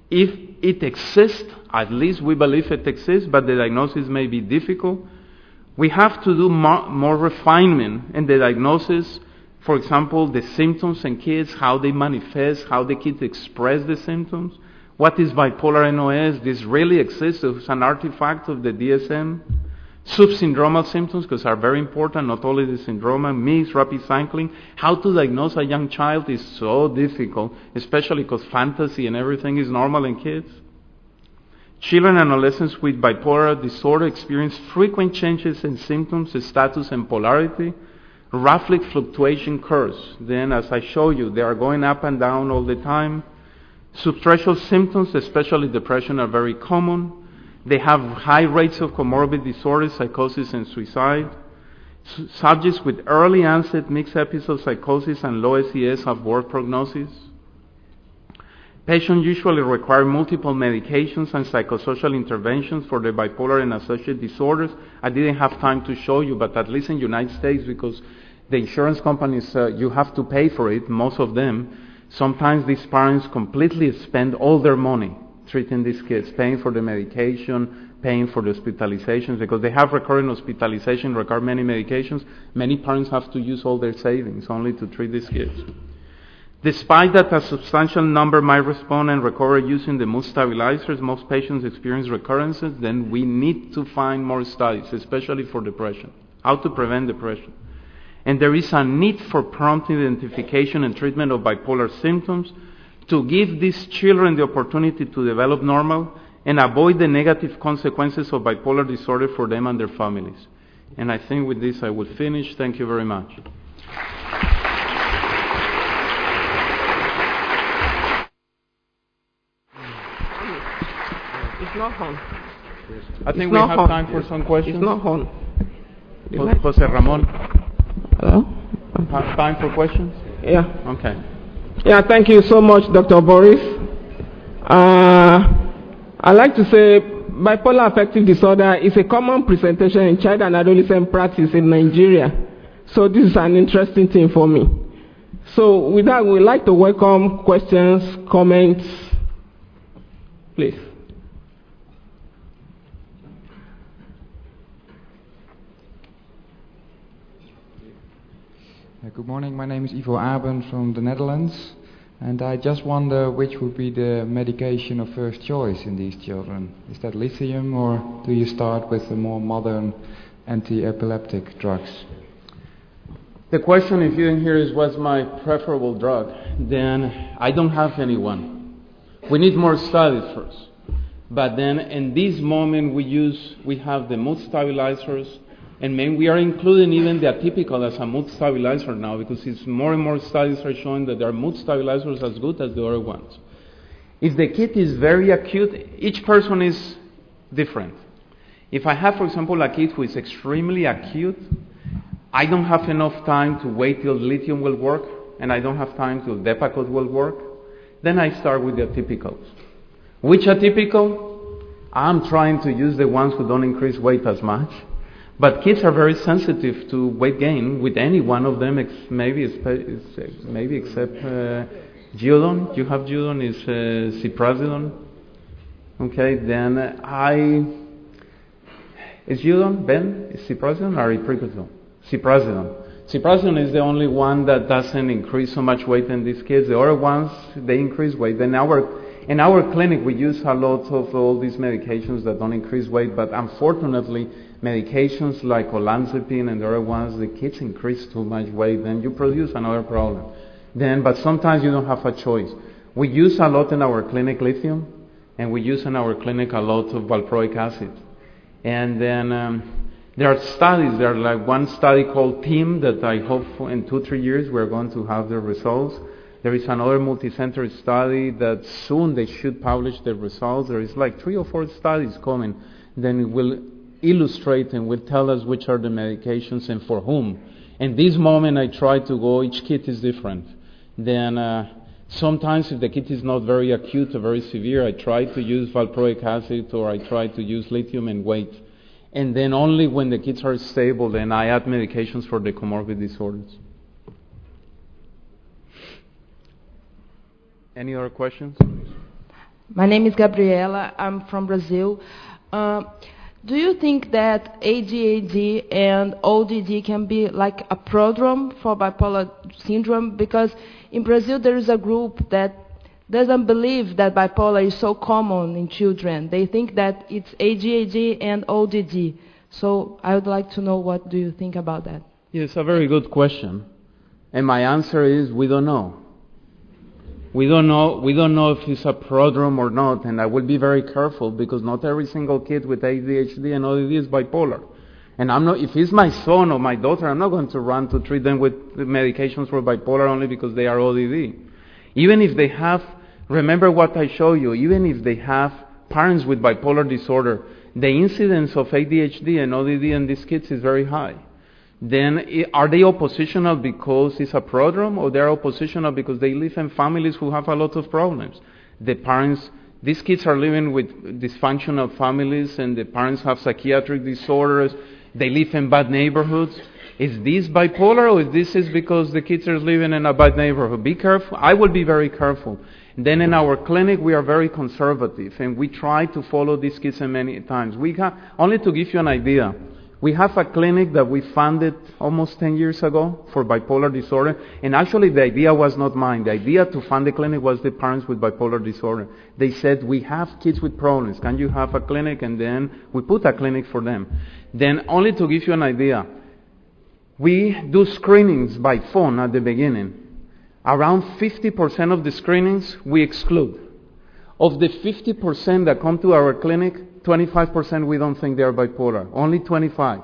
S2: If it exists, at least we believe it exists, but the diagnosis may be difficult. We have to do more refinement in the diagnosis. For example, the symptoms in kids, how they manifest, how the kids express the symptoms. What is bipolar NOS? This really exists. It's an artifact of the DSM. Subsyndromal symptoms, because are very important, not only the syndrome, mixed, rapid cycling. How to diagnose a young child is so difficult, especially because fantasy and everything is normal in kids. Children and adolescents with bipolar disorder experience frequent changes in symptoms, status, and polarity. Roughly fluctuation curves. Then, as I show you, they are going up and down all the time. Subthreshold symptoms, especially depression, are very common. They have high rates of comorbid disorders, psychosis, and suicide. Subjects with early onset mixed episode psychosis and low SES have worse prognosis. Patients usually require multiple medications and psychosocial interventions for the bipolar and associated disorders. I didn't have time to show you, but at least in the United States, because the insurance companies, you have to pay for it, most of them. Sometimes these parents completely spend all their money treating these kids, paying for the medication, paying for the hospitalizations, because they have recurrent hospitalization, require many medications. Many parents have to use all their savings only to treat these kids. Despite that a substantial number might respond and recover using the mood stabilizers, most patients experience recurrences. Then we need to find more studies, especially for depression, how to prevent depression. And there is a need for prompt identification and treatment of bipolar symptoms to give these children the opportunity to develop normal and avoid the negative consequences of bipolar disorder for them and their families. And I think with this I will finish. Thank you very much.
S3: It's not on.
S2: I think we have time for some questions.
S3: It's not on.
S2: Jose Ramon.
S3: Hello?
S2: Have time for questions?
S3: Yeah.
S2: Okay.
S3: Yeah, thank you so much, Dr. Boris. I'd like to say bipolar affective disorder is a common presentation in child and adolescent practice in Nigeria. So this is an interesting thing for me. So with that, we'd like to welcome questions, comments, please.
S4: Good morning. My name is Ivo Aben from the Netherlands, and I just wonder which would be the medication of first choice in these children. Is that lithium, or do you start with the more modern anti-epileptic drugs?
S2: The question, if you didn't hear, is what's my preferable drug? Then I don't have anyone. We need more studies first. But then in this moment we have the mood stabilizers, and we are including even the atypical as a mood stabilizer now, because it's more and more studies are showing that there are mood stabilizers as good as the other ones. If the kid is very acute, each person is different. If I have, for example, a kid who is extremely acute, I don't have enough time to wait till lithium will work, and I don't have time till Depakote will work. Then I start with the atypicals. Which atypical? I'm trying to use the ones who don't increase weight as much. But kids are very sensitive to weight gain with any one of them, maybe except Geodon. You have Geodon, is Ciprazidone. Okay, then is Geodon, Ben? Is Ciprazidone or Ipricazone? Ciprazidone. Ciprazidone is the only one that doesn't increase so much weight in these kids. The other ones, they increase weight. Then in our clinic, we use a lot of all these medications that don't increase weight, but unfortunately, medications like olanzapine and the other ones, the kids increase too much weight, then you produce another problem. But sometimes you don't have a choice. We use a lot in our clinic lithium, and we use in our clinic a lot of valproic acid. And then there are studies. There are like one study called TEAM that I hope in 2-3 years we're going to have the results. There is another multi-center study that soon they should publish the results. There is like 3 or 4 studies coming. Then it will illustrate and will tell us which are the medications and for whom. In this moment I try to go, each kid is different. Then sometimes if the kid is not very acute or very severe, I try to use valproic acid or I try to use lithium and wait. And then only when the kids are stable, then I add medications for the comorbid disorders. Any other questions?
S5: My name is Gabriela. I'm from Brazil. Do you think that ADHD and ODD can be like a prodrome for bipolar syndrome? Because in Brazil there is a group that doesn't believe that bipolar is so common in children. They think that it's ADHD and ODD. So I would like to know, what do you think about that?
S2: Yes, a very good question. And my answer is we don't know. We don't know if it's a prodrome or not, and I will be very careful because not every single kid with ADHD and ODD is bipolar. And if it's my son or my daughter, I'm not going to run to treat them with medications for bipolar only because they are ODD. Even if they have, remember what I showed you, even if they have parents with bipolar disorder, the incidence of ADHD and ODD in these kids is very high. Then are they oppositional because it's a prodrome, or they're oppositional because they live in families who have a lot of problems? The parents, these kids are living with dysfunctional families and the parents have psychiatric disorders, they live in bad neighborhoods. Is this bipolar, or is this because the kids are living in a bad neighborhood? Be careful. I will be very careful. Then in our clinic we are very conservative and we try to follow these kids many times. Only to give you an idea, we have a clinic that we funded almost 10 years ago for bipolar disorder, and actually the idea was not mine. The idea to fund the clinic was the parents with bipolar disorder. They said, we have kids with problems, can you have a clinic? And then we put a clinic for them. Then only to give you an idea, we do screenings by phone at the beginning. Around 50% of the screenings we exclude. Of the 50% that come to our clinic, 25% we don't think they are bipolar, only 25.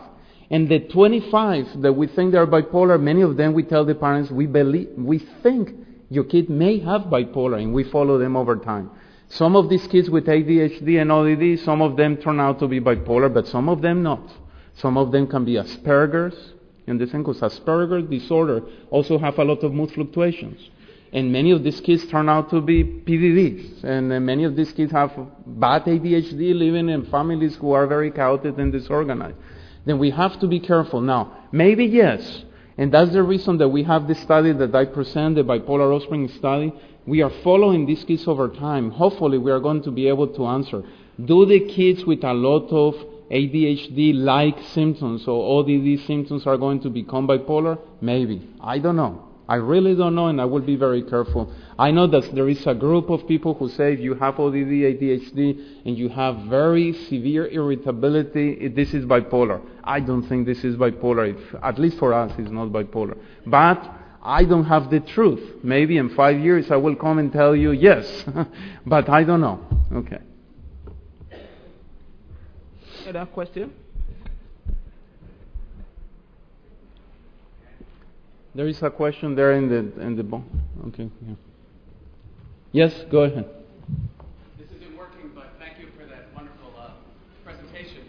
S2: And the 25 that we think they are bipolar, many of them we tell the parents, we think your kid may have bipolar, and we follow them over time. Some of these kids with ADHD and ODD, some of them turn out to be bipolar, but some of them not. Some of them can be Asperger's, and the thing is Asperger's disorder also have a lot of mood fluctuations. And many of these kids turn out to be PDDs. And many of these kids have bad ADHD, living in families who are very chaotic and disorganized. Then we have to be careful. Now, maybe yes. And that's the reason that we have this study that I present, the bipolar offspring study. We are following these kids over time. Hopefully we are going to be able to answer. Do the kids with a lot of ADHD-like symptoms or ODD symptoms are going to become bipolar? Maybe. I don't know. I really don't know, and I will be very careful. I know that there is a group of people who say if you have ODD, ADHD, and you have very severe irritability, this is bipolar. I don't think this is bipolar. At least for us, it's not bipolar. But I don't have the truth. Maybe in 5 years I will come and tell you yes, but I don't know. Okay.
S3: Other question?
S2: There is a question there in the okay. Yeah. Yes, go ahead.
S6: This isn't working, but thank you for that wonderful presentation.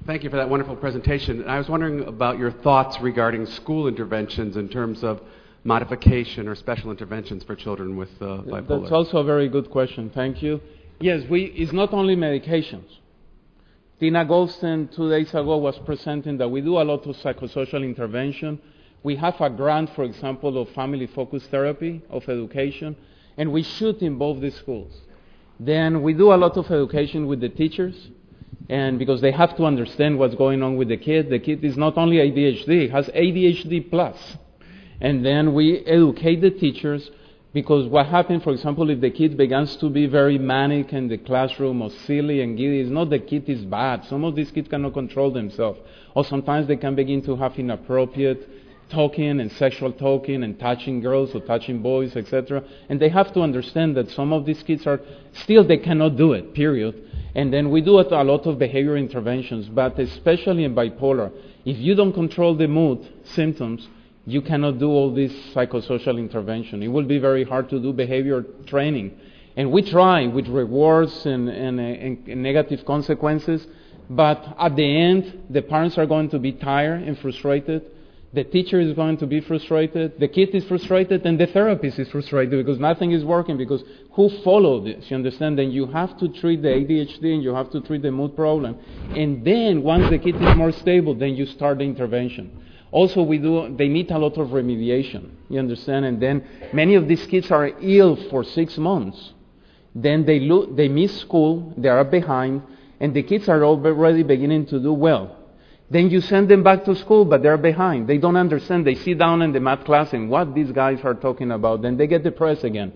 S6: Thank you for that wonderful presentation. I was wondering about your thoughts regarding school interventions in terms of modification or special interventions for children with bipolar.
S2: That's also a very good question. Thank you. Yes, it's not only medications. Tina Goldstein 2 days ago was presenting that we do a lot of psychosocial intervention. We have a grant, for example, of family-focused therapy, of education, and we should involve the schools. Then we do a lot of education with the teachers, and because they have to understand what's going on with the kid. The kid is not only ADHD, it has ADHD plus. And then we educate the teachers, because what happens, for example, if the kid begins to be very manic in the classroom or silly and giddy, it's not the kid is bad. Some of these kids cannot control themselves. Or sometimes they can begin to have inappropriate talking and sexual talking and touching girls or touching boys, etc. And they have to understand that some of these kids they cannot do it, period. And then we do a lot of behavior interventions, but especially in bipolar, if you don't control the mood symptoms, you cannot do all this psychosocial intervention. It will be very hard to do behavior training. And we try with rewards and negative consequences, but at the end, the parents are going to be tired and frustrated. The teacher is going to be frustrated, the kid is frustrated, and the therapist is frustrated because nothing is working, because who followed this? You understand? Then you have to treat the ADHD and you have to treat the mood problem. And then once the kid is more stable, then you start the intervention. Also, they need a lot of remediation, you understand? And then many of these kids are ill for 6 months. Then they miss school, they are behind, and the kids are already beginning to do well. Then you send them back to school, but they're behind. They don't understand. They sit down in the math class and what these guys are talking about. Then they get depressed again.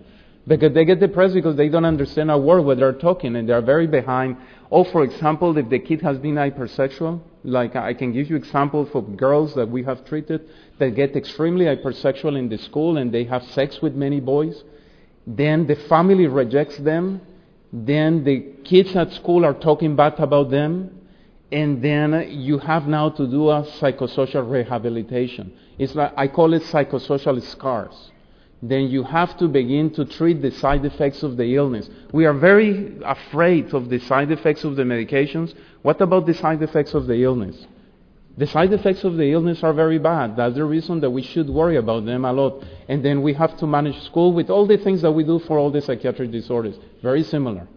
S2: Because they get depressed because they don't understand a word what they're talking and they're very behind. Or, for example, if the kid has been hypersexual, like I can give you examples of girls that we have treated that get extremely hypersexual in the school and they have sex with many boys. Then the family rejects them. Then the kids at school are talking bad about them. And then you have now to do a psychosocial rehabilitation. It's like, I call it psychosocial scars. Then you have to begin to treat the side effects of the illness. We are very afraid of the side effects of the medications. What about the side effects of the illness? The side effects of the illness are very bad. That's the reason that we should worry about them a lot. And then we have to manage school with all the things that we do for all the psychiatric disorders. Very similar.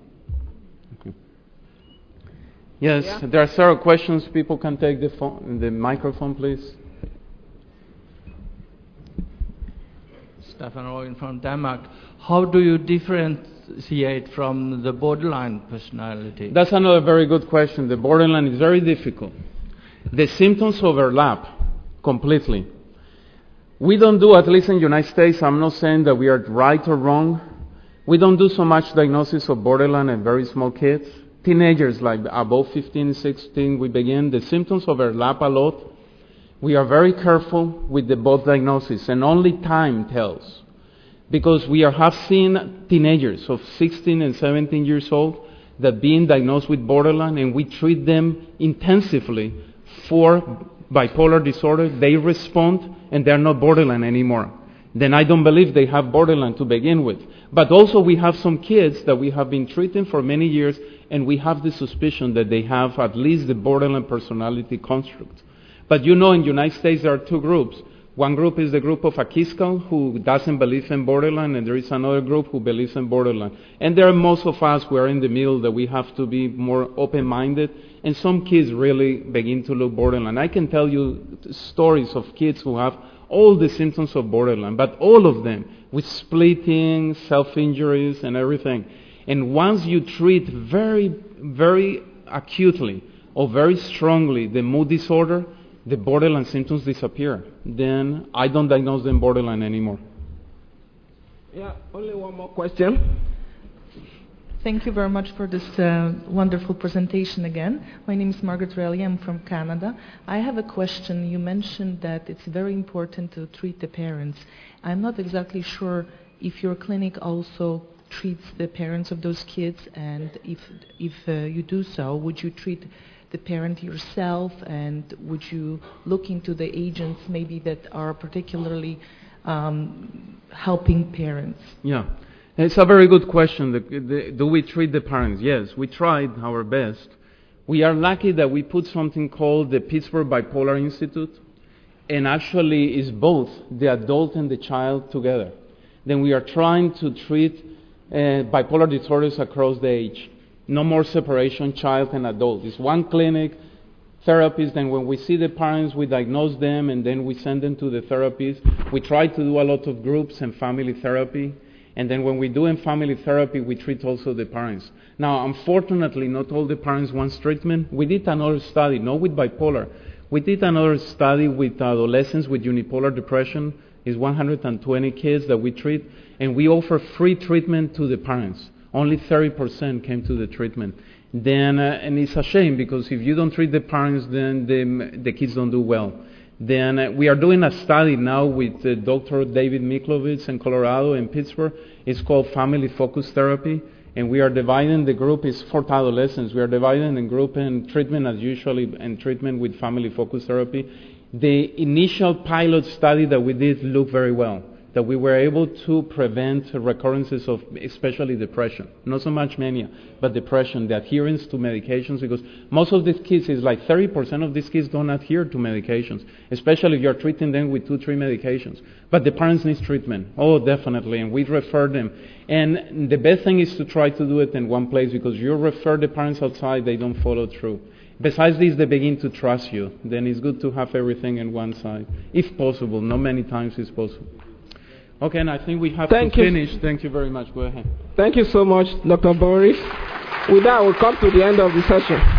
S2: Yes, yeah. There are several questions. People can take the microphone, please.
S7: Stefan Royen from Denmark. How do you differentiate from the borderline personality?
S2: That's another very good question. The borderline is very difficult. The symptoms overlap completely. We don't do, at least in the United States, I'm not saying that we are right or wrong. We don't do so much diagnosis of borderline in very small kids. Teenagers, like above 15, 16, we begin. The symptoms overlap a lot. We are very careful with the both diagnoses, and only time tells. Because we have seen teenagers of 16 and 17 years old that being diagnosed with borderline, and we treat them intensively for bipolar disorder. They respond, and they're not borderline anymore. Then I don't believe they have borderline to begin with. But also we have some kids that we have been treating for many years, and we have the suspicion that they have at least the borderline personality construct. But in the United States there are two groups. One group is the group of Akiscal, who doesn't believe in borderline, and there is another group who believes in borderline. And there are most of us who are in the middle, that we have to be more open-minded, and some kids really begin to look borderline. I can tell you stories of kids who have all the symptoms of borderline, but all of them with splitting, self-injuries, and everything. And once you treat very, very acutely or very strongly the mood disorder, the borderline symptoms disappear. Then I don't diagnose them borderline anymore.
S3: Yeah, only one more question.
S8: Thank you very much for this wonderful presentation again. My name is Margaret Raleigh. I'm from Canada. I have a question. You mentioned that it's very important to treat the parents. I'm not exactly sure if your clinic also treats the parents of those kids, and if you do so, would you treat the parent yourself, and would you look into the agents maybe that are particularly helping parents?
S2: Yeah. It's a very good question. Do we treat the parents? Yes, we tried our best. We are lucky that we put something called the Pittsburgh Bipolar Institute, and actually is both the adult and the child together. Then we are trying to treat bipolar disorders across the age. No more separation, child and adult. It's one clinic, therapist, and when we see the parents, we diagnose them, and then we send them to the therapist. We try to do a lot of groups and family therapy. And then when we do in family therapy, we treat also the parents. Now, unfortunately, not all the parents want treatment. We did another study, not with bipolar. We did another study with adolescents with unipolar depression. It's 120 kids that we treat, and we offer free treatment to the parents. Only 30% came to the treatment. Then, and it's a shame, because if you don't treat the parents, then the kids don't do well. Then we are doing a study now with Dr. David Miklovitz in Colorado and Pittsburgh. It's called Family Focus Therapy, and we are dividing the group. It's for adolescents. We are dividing the group in treatment as usually and treatment with Family Focus Therapy. The initial pilot study that we did looked very well, that we were able to prevent recurrences of especially depression. Not so much mania, but depression, the adherence to medications, because most of these kids, is like 30% of these kids don't adhere to medications, especially if you're treating them with 2-3 medications. But the parents need treatment. Oh, definitely, and we refer them. And the best thing is to try to do it in one place, because you refer the parents outside, they don't follow through. Besides this, they begin to trust you. Then it's good to have everything in one side, if possible. Not many times it's possible. Okay, and I think we have to finish. Thank you very much. Go ahead.
S3: Thank you so much, Dr. Boris. With that, we'll come to the end of the session.